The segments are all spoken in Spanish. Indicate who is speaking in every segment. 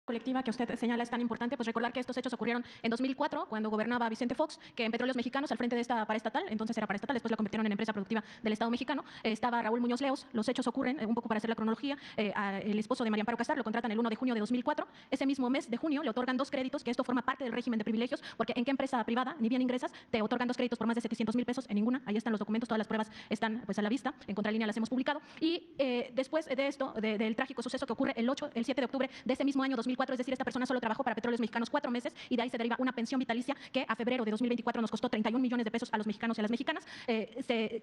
Speaker 1: colectiva que usted señala es tan importante, pues recordar que estos hechos ocurrieron en 2004, cuando gobernaba Vicente Fox, que en Petróleos Mexicanos, al frente de esta paraestatal, entonces era paraestatal, después la convirtieron en empresa productiva del Estado mexicano, estaba Raúl Muñoz Leos. Los hechos ocurren, un poco para hacer la cronología, el esposo de María Amparo Casar lo contratan el 1 de junio de 2004, ese mismo mes de junio le otorgan 2 créditos, que esto forma parte del régimen de privilegios, porque en qué empresa privada, ni bien ingresas, te otorgan 2 créditos por más de 700,000 pesos, en ninguna, ahí están los documentos, todas las pruebas están pues a la vista, en Contralínea las hemos publicado, y después de esto, del trágico suceso que ocurre el 7 de octubre de ese mismo año 2004, es decir, esta persona solo trabajó para Petróleos Mexicanos 4 meses y de ahí se deriva una pensión vitalicia que a febrero de 2024 nos costó 31 millones de pesos a los mexicanos y a las mexicanas.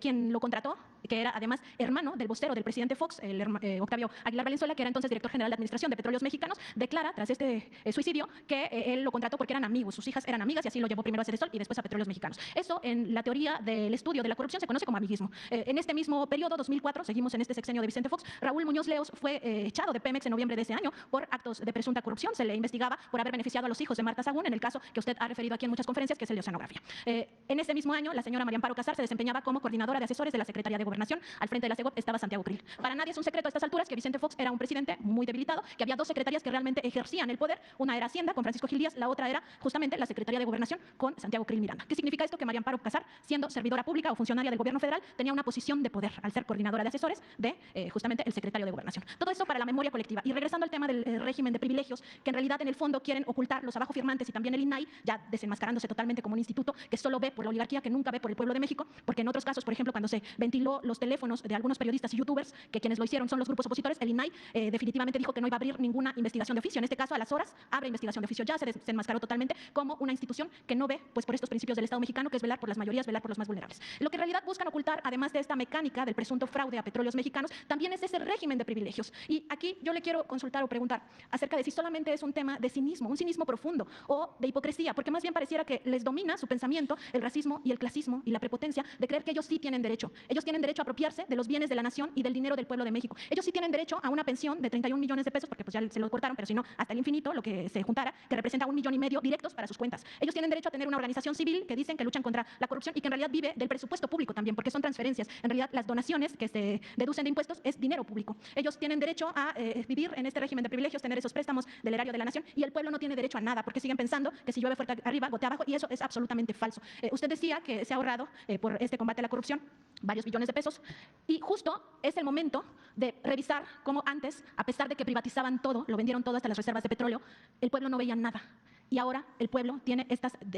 Speaker 1: Quien lo contrató, que era además hermano del vocero del presidente Fox, Octavio Aguilar Valenzuela, que era entonces director general de administración de Petróleos Mexicanos, declara tras este suicidio que él lo contrató porque eran amigos, sus hijas eran amigas y así lo llevó primero a Ceresol y después a Petróleos Mexicanos. Eso en la teoría del estudio de la corrupción se conoce como amiguismo. En este mismo periodo, 2004, seguimos en este sexenio de Vicente Fox, Raúl Muñoz Leos fue echado de Pemex en noviembre de ese año por actos de presunta corrupción. Se le investigaba por haber beneficiado a los hijos de Marta Sagún, en el caso que usted ha referido aquí en muchas conferencias, que es el de oceanografía. En ese mismo año, la señora María Amparo Casar se desempeñaba como coordinadora de asesores de la Secretaría de Gobernación. Al frente de la SEGOP estaba Santiago Krill. Para nadie es un secreto a estas alturas que Vicente Fox era un presidente muy debilitado, que había 2 secretarías que realmente ejercían el poder. Una era Hacienda con Francisco Gil Díaz, la otra era justamente la Secretaría de Gobernación con Santiago Krill Miranda. ¿Qué significa esto? Que María Amparo Casar, siendo servidora pública o funcionaria del gobierno federal, tenía una posición de poder al ser coordinadora de asesores de justamente el secretario de Gobernación. Todo esto para la memoria colectiva. Y regresando al tema del régimen de privilegios, que en realidad en el fondo quieren ocultar los abajo firmantes y también el INAI, ya desenmascarándose totalmente como un instituto que solo ve por la oligarquía, que nunca ve por el pueblo de México, porque en otros casos, por ejemplo, cuando se ventiló los teléfonos de algunos periodistas y youtubers, que quienes lo hicieron son los grupos opositores, el INAI definitivamente dijo que no iba a abrir ninguna investigación de oficio. En este caso, a las horas, abre investigación de oficio. Ya se desenmascaró totalmente como una institución que no ve pues por estos principios del Estado mexicano, que es velar por las mayorías, velar por los más vulnerables. Lo que en realidad buscan ocultar, además de esta mecánica del presunto fraude a Petróleos Mexicanos, también es ese régimen de privilegios. Y aquí yo le quiero consultar o preguntar acerca de si solamente es un tema de cinismo, un cinismo profundo, o de hipocresía, porque más bien pareciera que les domina su pensamiento el racismo y el clasismo y la prepotencia de creer que ellos sí tienen derecho. Ellos tienen derecho a apropiarse de los bienes de la nación y del dinero del pueblo de México. Ellos sí tienen derecho a una pensión de 31 millones de pesos, porque pues ya se lo cortaron, pero si no, hasta el infinito, lo que se juntara, que representa 1,5 millones directos para sus cuentas. Ellos tienen derecho a tener una organización civil que dicen que luchan contra la corrupción y que en realidad vive del presupuesto público también, porque son transferencias. En realidad, las donaciones que se deducen de impuestos es dinero público. Ellos tienen derecho a vivir en este régimen de privilegios, tener esos préstamos del erario de la nación, y el pueblo no tiene derecho a nada, porque siguen pensando que si llueve fuerte arriba, gotea abajo, y eso es absolutamente falso. Usted decía que se ha ahorrado por este combate a la corrupción varios billones de pesos, y justo es el momento de revisar cómo antes, a pesar de que privatizaban todo, lo vendieron todo hasta las reservas de petróleo, el pueblo no veía nada. Y ahora el pueblo tiene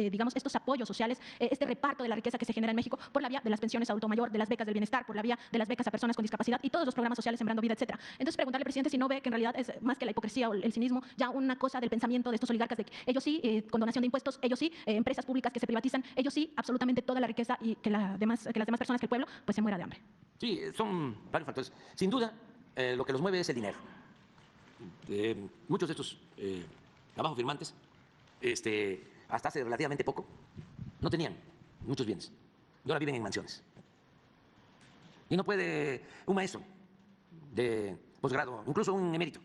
Speaker 1: digamos, estos apoyos sociales, este reparto de la riqueza que se genera en México por la vía de las pensiones a adulto mayor, de las becas del bienestar, por la vía de las becas a personas con discapacidad y todos los programas sociales Sembrando Vida, etcétera. Entonces, preguntarle al presidente si no ve que en realidad es más que la hipocresía o el cinismo, ya una cosa del pensamiento de estos oligarcas de que ellos sí, con donación de impuestos, ellos sí, empresas públicas que se privatizan, ellos sí, absolutamente toda la riqueza, y que las demás personas, que el pueblo, pues se muera de hambre.
Speaker 2: Sí, son varios factores. Sin duda, lo que los mueve es el dinero. Muchos de estos abajo firmantes, hasta hace relativamente poco, no tenían muchos bienes y ahora viven en mansiones. Y no puede un maestro de posgrado, incluso un emérito,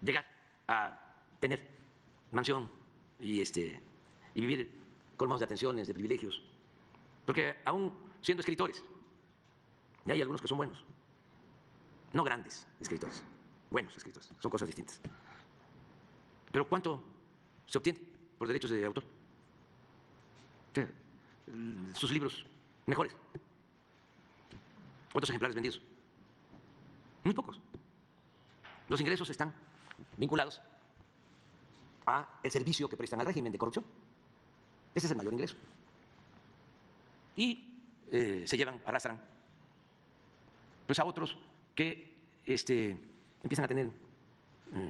Speaker 2: llegar a tener mansión y vivir colmados de atenciones, de privilegios. Porque aún siendo escritores, y hay algunos que son buenos, no grandes escritores, buenos escritores, son cosas distintas. Pero ¿cuánto se obtiene por derechos de autor? Sus libros mejores. ¿Cuántos ejemplares vendidos? Muy pocos. Los ingresos están vinculados al servicio que prestan al régimen de corrupción. Ese es el mayor ingreso. Y se llevan, arrastran pues a otros que empiezan a tener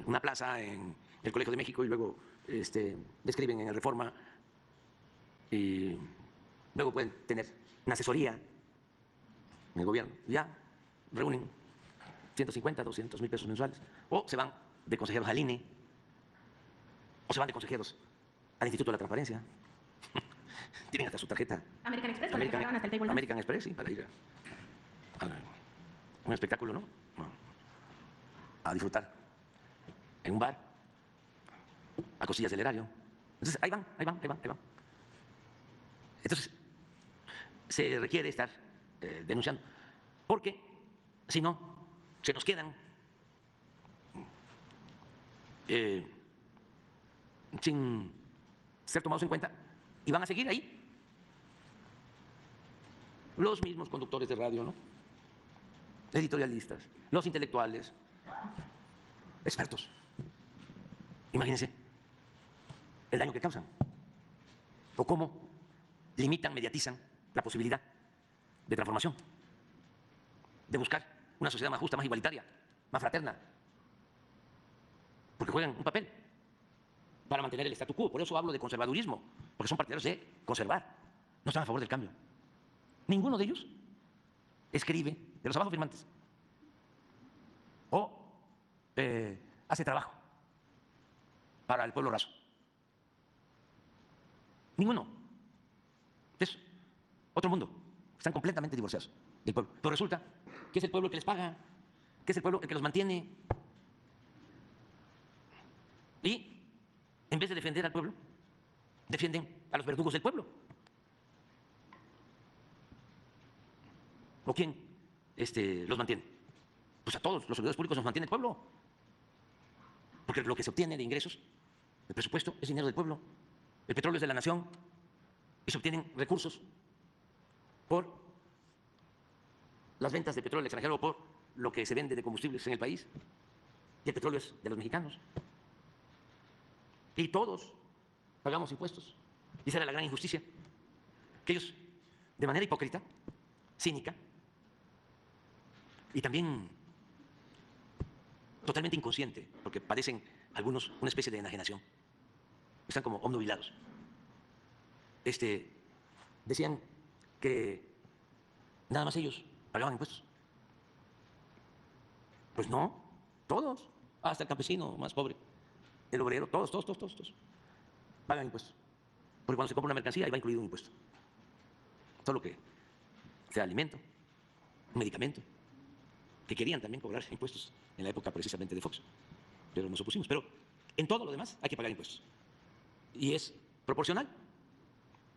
Speaker 2: una plaza en el Colegio de México y luego describen en el Reforma y luego pueden tener una asesoría en el gobierno. Ya reúnen 150, 200 mil pesos mensuales, o se van de consejeros al INE, o se van de consejeros al Instituto de la Transparencia. Tienen hasta su tarjeta
Speaker 1: American Express, para que pagaban hasta el table dance.
Speaker 2: American Express, sí, para ir a un espectáculo, ¿no? A disfrutar en un bar, a cosillas del erario. Entonces, ahí van. Entonces, se requiere estar denunciando, porque si no, se nos quedan sin ser tomados en cuenta y van a seguir ahí. Los mismos conductores de radio, ¿no? Editorialistas, los intelectuales, expertos. Imagínense el daño que causan o cómo limitan, mediatizan la posibilidad de transformación, de buscar una sociedad más justa, más igualitaria, más fraterna, porque juegan un papel para mantener el statu quo. Por eso hablo de conservadurismo, porque son partidarios de conservar, no están a favor del cambio. Ninguno de ellos escribe, de los abajo firmantes, o hace trabajo para el pueblo raso. Ninguno. Es otro mundo. Están completamente divorciados del pueblo. Pero resulta que es el pueblo el que les paga, que es el pueblo el que los mantiene. Y en vez de defender al pueblo, defienden a los verdugos del pueblo. ¿O quién los mantiene? Pues a todos los servidores públicos nos mantiene el pueblo. Porque lo que se obtiene de ingresos, el presupuesto, es dinero del pueblo. El petróleo es de la nación y se obtienen recursos por las ventas de petróleo al extranjero o por lo que se vende de combustibles en el país. Y el petróleo es de los mexicanos. Y todos pagamos impuestos. Y esa era la gran injusticia. Que ellos, de manera hipócrita, cínica, y también totalmente inconsciente, porque padecen algunos una especie de enajenación, están como obnubilados. Decían que nada más ellos pagaban impuestos. Pues no, todos, hasta el campesino más pobre, el obrero, todos pagan impuestos. Porque cuando se compra una mercancía ahí va incluido un impuesto. Todo lo que sea alimento, un medicamento, que querían también cobrar impuestos en la época precisamente de Fox, pero nos opusimos. Pero en todo lo demás hay que pagar impuestos. Y es proporcional.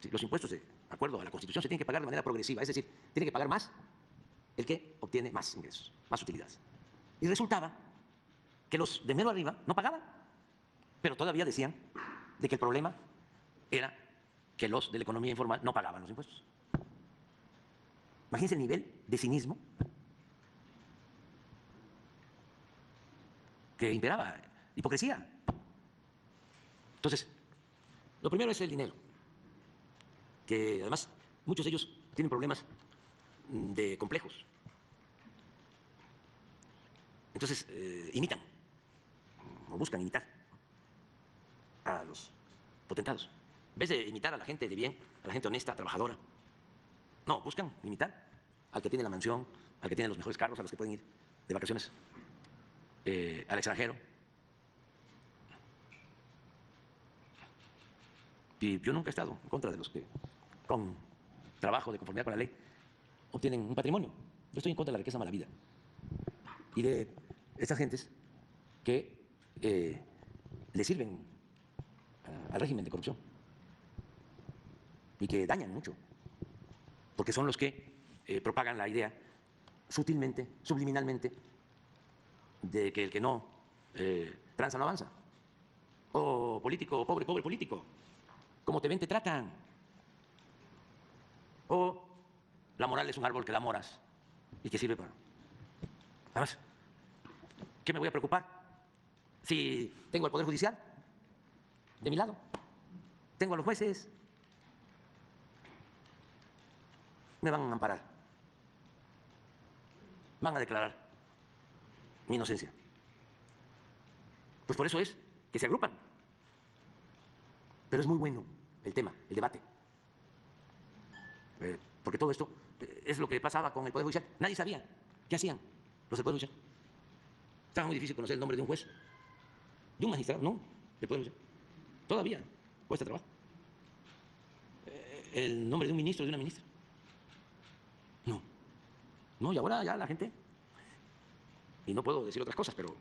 Speaker 2: Sí, los impuestos, de acuerdo a la Constitución, se tienen que pagar de manera progresiva, es decir, tiene que pagar más el que obtiene más ingresos, más utilidades. Y resultaba que los de mero arriba no pagaban, pero todavía decían de que el problema era que los de la economía informal no pagaban los impuestos. Imagínense el nivel de cinismo que imperaba, hipocresía. Entonces, lo primero es el dinero, que además muchos de ellos tienen problemas de complejos. Entonces, imitan, o buscan imitar a los potentados. En vez de imitar a la gente de bien, a la gente honesta, trabajadora, no, buscan imitar al que tiene la mansión, al que tiene los mejores carros, a los que pueden ir de vacaciones al extranjero. Y yo nunca he estado en contra de los que, con trabajo de conformidad con la ley, obtienen un patrimonio. Yo estoy en contra de la riqueza mala vida y de estas gentes que le sirven al régimen de corrupción y que dañan mucho, porque son los que propagan la idea sutilmente, subliminalmente, de que el que no tranza no avanza. O político, pobre político, como te ven te tratan. O la moral es un árbol que la moras y que sirve para... Además, ¿qué me voy a preocupar si tengo el Poder Judicial de mi lado? Tengo a los jueces, me van a amparar, van a declarar mi inocencia. Pues por eso es que se agrupan. Pero es muy bueno el tema, el debate. Porque todo esto es lo que pasaba con el Poder Judicial. Nadie sabía qué hacían los del Poder Judicial. Estaba muy difícil conocer el nombre de un juez, de un magistrado, no, del Poder Judicial. Todavía cuesta trabajo. El nombre de un ministro, de una ministra. No. No, y ahora ya la gente, y no puedo decir otras cosas, pero